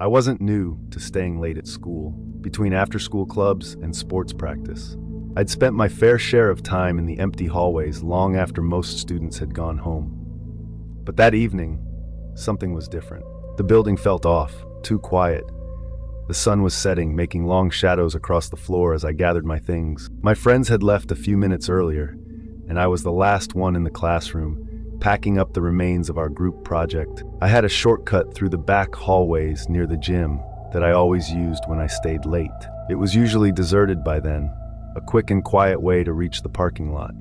I wasn't new to staying late at school, between after-school clubs and sports practice. I'd spent my fair share of time in the empty hallways long after most students had gone home. But that evening, something was different. The building felt off, too quiet. The sun was setting, making long shadows across the floor as I gathered my things. My friends had left a few minutes earlier, and I was the last one in the classroom, packing up the remains of our group project. I had a shortcut through the back hallways near the gym that I always used when I stayed late. It was usually deserted by then, a quick and quiet way to reach the parking lot.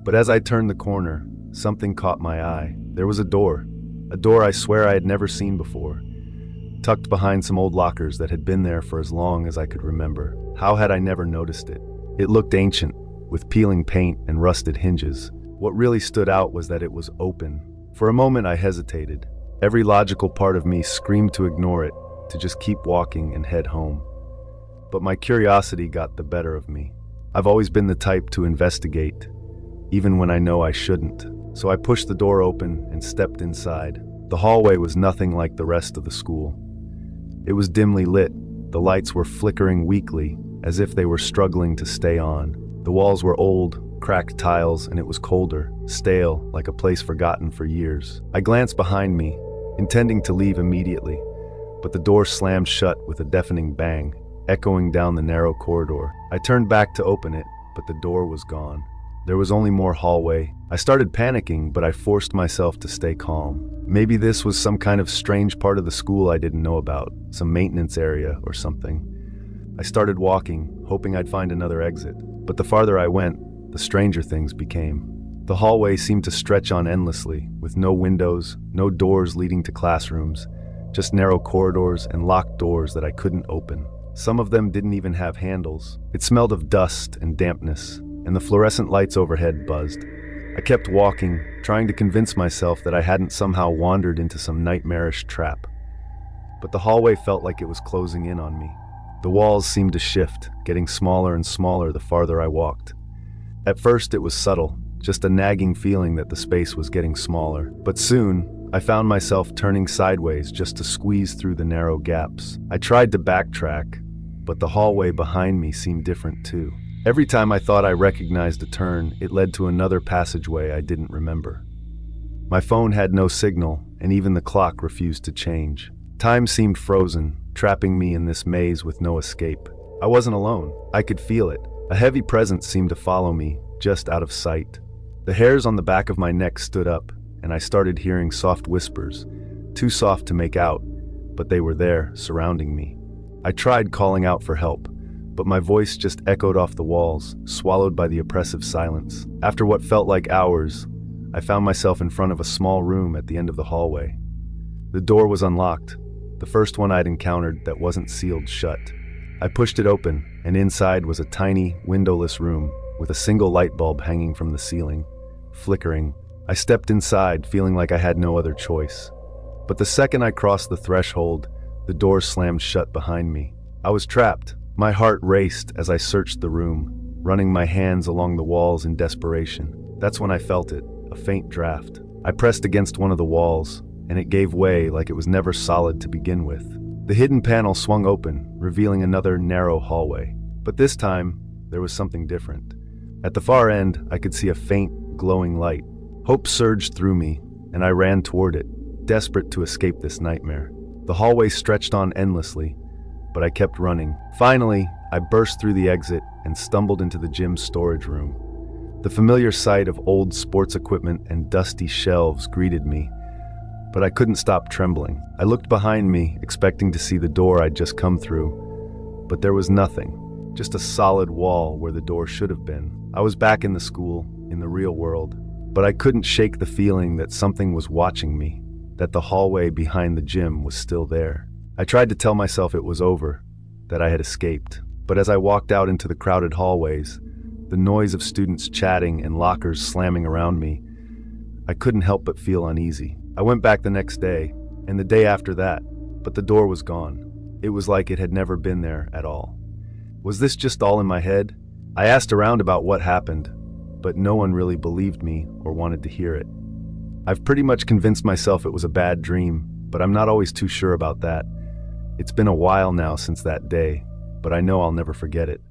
But as I turned the corner, something caught my eye. There was a door I swear I had never seen before, tucked behind some old lockers that had been there for as long as I could remember. How had I never noticed it? It looked ancient, with peeling paint and rusted hinges. What really stood out was that it was open. For a moment I hesitated. Every logical part of me screamed to ignore it, to just keep walking and head home. But my curiosity got the better of me. I've always been the type to investigate, even when I know I shouldn't. So I pushed the door open and stepped inside. The hallway was nothing like the rest of the school. It was dimly lit. The lights were flickering weakly, as if they were struggling to stay on. The walls were old, cracked tiles, and it was colder, stale, like a place forgotten for years. I glanced behind me, intending to leave immediately, but the door slammed shut with a deafening bang, echoing down the narrow corridor. I turned back to open it, but the door was gone. There was only more hallway. I started panicking, but I forced myself to stay calm. Maybe this was some kind of strange part of the school I didn't know about, some maintenance area or something. I started walking, hoping I'd find another exit. But the farther I went, the stranger things became. The hallway seemed to stretch on endlessly, with no windows, no doors leading to classrooms, just narrow corridors and locked doors that I couldn't open. Some of them didn't even have handles. It smelled of dust and dampness, and the fluorescent lights overhead buzzed. I kept walking, trying to convince myself that I hadn't somehow wandered into some nightmarish trap. But the hallway felt like it was closing in on me. The walls seemed to shift, getting smaller and smaller the farther I walked. At first it was subtle, just a nagging feeling that the space was getting smaller. But soon, I found myself turning sideways just to squeeze through the narrow gaps. I tried to backtrack, but the hallway behind me seemed different too. Every time I thought I recognized a turn, it led to another passageway I didn't remember. My phone had no signal, and even the clock refused to change. Time seemed frozen, trapping me in this maze with no escape. I wasn't alone. I could feel it. A heavy presence seemed to follow me, just out of sight. The hairs on the back of my neck stood up, and I started hearing soft whispers, too soft to make out, but they were there, surrounding me. I tried calling out for help, but my voice just echoed off the walls, swallowed by the oppressive silence. After what felt like hours, I found myself in front of a small room at the end of the hallway. The door was unlocked, the first one I'd encountered that wasn't sealed shut. I pushed it open, and inside was a tiny, windowless room with a single light bulb hanging from the ceiling, flickering. I stepped inside, feeling like I had no other choice. But the second I crossed the threshold, the door slammed shut behind me. I was trapped. My heart raced as I searched the room, running my hands along the walls in desperation. That's when I felt it, a faint draft. I pressed against one of the walls, and it gave way like it was never solid to begin with. The hidden panel swung open, revealing another narrow hallway. But this time, there was something different. At the far end, I could see a faint, glowing light. Hope surged through me, and I ran toward it, desperate to escape this nightmare. The hallway stretched on endlessly, but I kept running. Finally, I burst through the exit and stumbled into the gym's storage room. The familiar sight of old sports equipment and dusty shelves greeted me, but I couldn't stop trembling. I looked behind me, expecting to see the door I'd just come through, but there was nothing, just a solid wall where the door should have been. I was back in the school, in the real world, but I couldn't shake the feeling that something was watching me, that the hallway behind the gym was still there. I tried to tell myself it was over, that I had escaped. But as I walked out into the crowded hallways, the noise of students chatting and lockers slamming around me, I couldn't help but feel uneasy. I went back the next day, and the day after that, but the door was gone. It was like it had never been there at all. Was this just all in my head? I asked around about what happened, but no one really believed me or wanted to hear it. I've pretty much convinced myself it was a bad dream, but I'm not always too sure about that. It's been a while now since that day, but I know I'll never forget it.